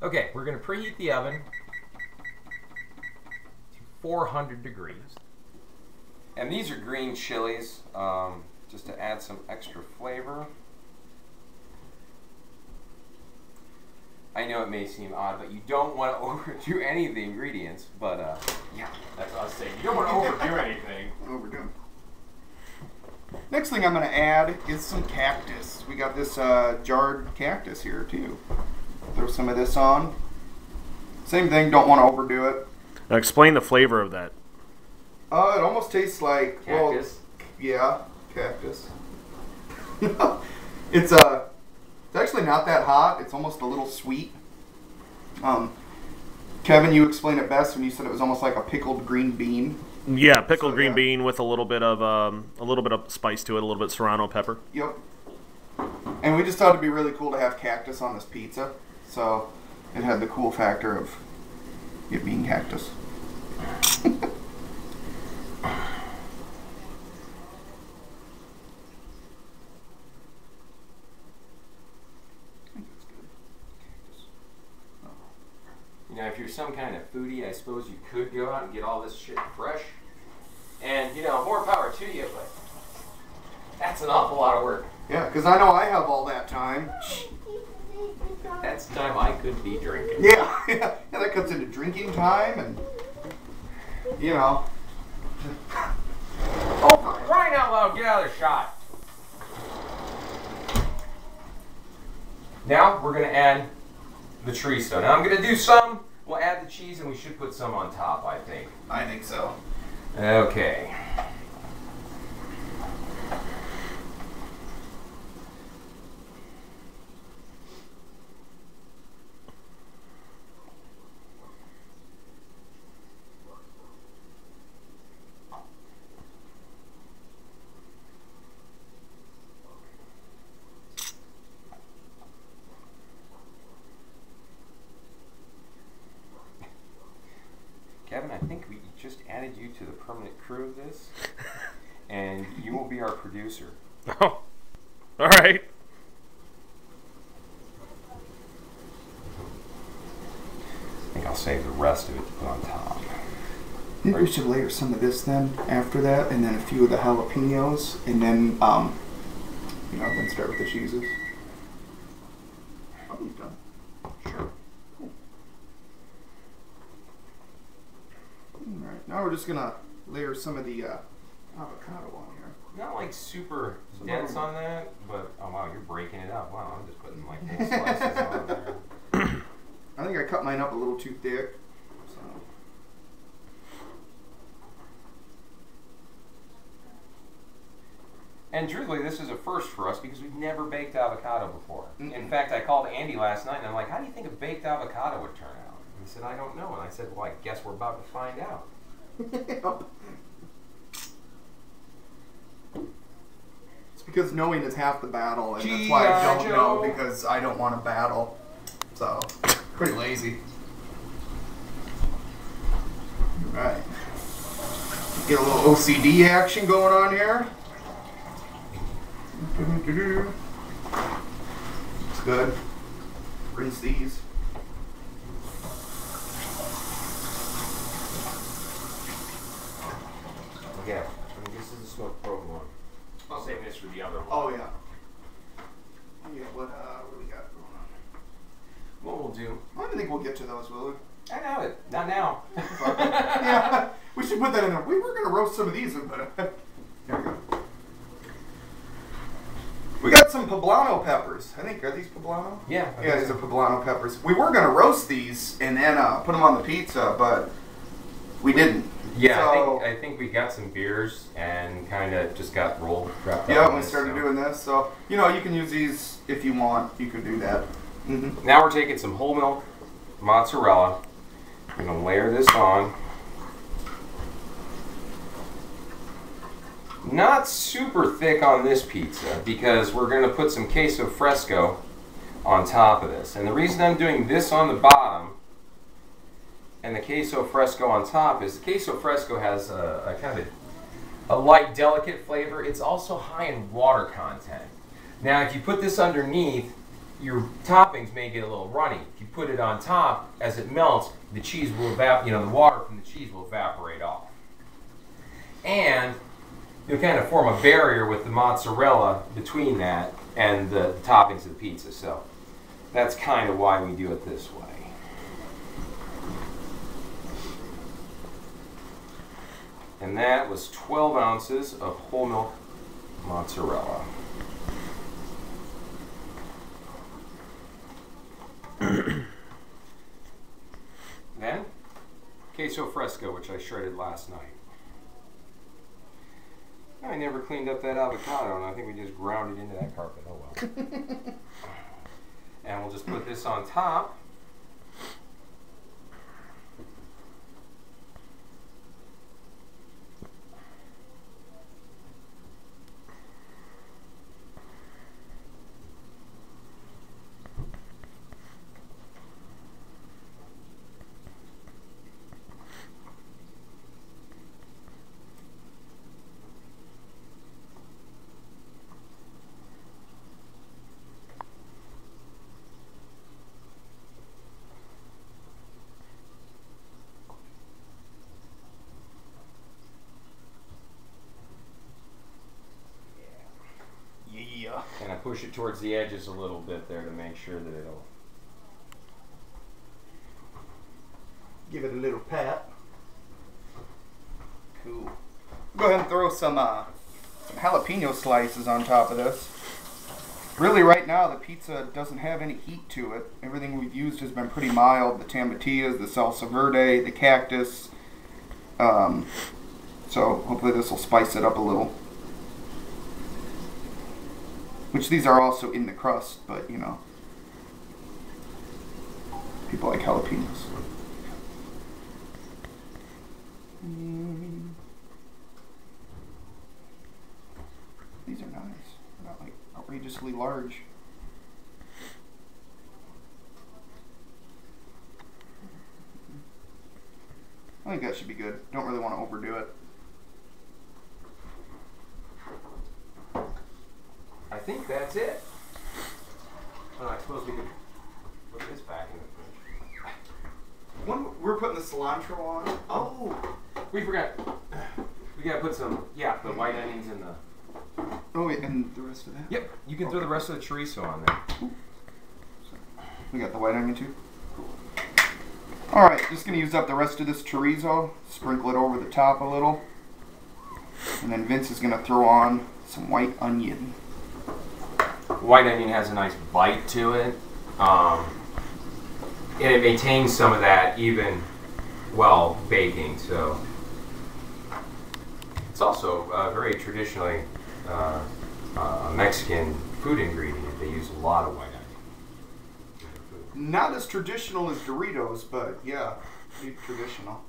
Okay, we're going to preheat the oven to 400 degrees. And these are green chilies, just to add some extra flavor. I know it may seem odd, but you don't want to overdo any of the ingredients. But yeah, that's what I was saying. You don't want to overdo anything. Overdo them. Next thing I'm going to add is some cactus. We got this jarred cactus here too. Throw some of this on. Same thing, don't want to overdo it. Now explain the flavor of that. It almost tastes like Cactus? Well, yeah, cactus. It's actually not that hot. It's almost a little sweet. Kevin, you explained it best when you said it was almost like a pickled green bean. Yeah, pickled green bean with a little bit of spice to it, a little bit of serrano pepper. Yep. And we just thought it'd be really cool to have cactus on this pizza, so it had the cool factor of it being cactus. You know, if you're some kind of foodie, I suppose you could go out and get all this shit fresh. And, you know, more power to you, but that's an awful lot of work. Yeah, because I know I have all that time. That's time I could be drinking. Yeah, that comes into drinking time and, you know. Oh, for crying out loud, get out of the shot. Now, we're going to add the chorizo. Now, I'm going to do some. We'll add the cheese, and we should put some on top, I think. I think so. Okay. Kevin, I think we just added you to the permanent crew of this, and you will be our producer. Oh, all right. I think I'll save the rest of it to put on top. I think we should layer some of this then after that, and then a few of the jalapenos, and then, you know, then start with the cheeses. Oh, you've done. Sure. Alright, now we're just gonna layer some of the avocado on here. Not like super dense on that, but oh wow, you're breaking it up. Wow, I'm just putting like little slices on there. I think I cut mine up a little too thick. So. And truthfully, this is a first for us because we've never baked avocado before. In fact, I called Andy last night and I'm like, how do you think a baked avocado would turn out? And he said, I don't know. And I said, well, I guess we're about to find out. It's because knowing is half the battle, and that's why I don't know, because I don't want to battle. So, pretty lazy. Alright. Get a little OCD action going on here. It's good. Rinse these. Okay, this is the smoke probe one. I'll save this for the other one. Oh, yeah. Yeah, what do we got going on? What we'll do. I don't think we'll get to those, will we? I know it. Not now. Yeah, we should put that in there. We were going to roast some of these, but there we go. We got some poblano peppers. I think, are these poblano? Yeah. Yeah, these are poblano peppers. We were going to roast these and then put them on the pizza, but we didn't. Yeah, So, I think we got some beers and kind of just got wrapped up. yeah, in we this, started so. doing this. So, you know, you can use these if you want. You could do that. Mm-hmm. Now we're taking some whole milk mozzarella. We're going to layer this on. Not super thick on this pizza because we're going to put some queso fresco on top of this. And the reason I'm doing this on the bottom and the queso fresco on top is the queso fresco has a kind of a light, delicate flavor. It's also high in water content. Now, if you put this underneath, your toppings may get a little runny. If you put it on top, as it melts, the cheese will the water from the cheese will evaporate off. And you'll kind of form a barrier with the mozzarella between that and the toppings of the pizza. So that's kind of why we do it this way. And that was 12 ounces of whole milk mozzarella. Then, queso fresco, which I shredded last night. I never cleaned up that avocado, and I think we just ground it into that carpet. Oh well. And we'll just put this on top. And I push it towards the edges a little bit there to make sure that it'll give it a little pat. Cool. Go ahead and throw some jalapeno slices on top of this. Really, right now the pizza doesn't have any heat to it. Everything we've used has been pretty mild. The tomatillas, the salsa verde, the cactus. So hopefully this will spice it up a little. Which these are also in the crust, but you know, people like jalapenos. These are nice. They're not like outrageously large. I think that should be good. Don't really want to overdo it. I think that's it. I suppose we could put this back in the fridge. When we're putting the cilantro on. Oh, we forgot. We gotta put some, the white onions in the. Oh, wait, and the rest of that? Yep, you can throw the rest of the chorizo on there. Ooh. We got the white onion too? Alright, just gonna use up the rest of this chorizo, sprinkle it over the top a little. And then Vince is gonna throw on some white onion. White onion has a nice bite to it, and it maintains some of that even while baking. So it's also very traditionally a Mexican food ingredient. They use a lot of white onion. Not as traditional as Doritos, but yeah, pretty traditional.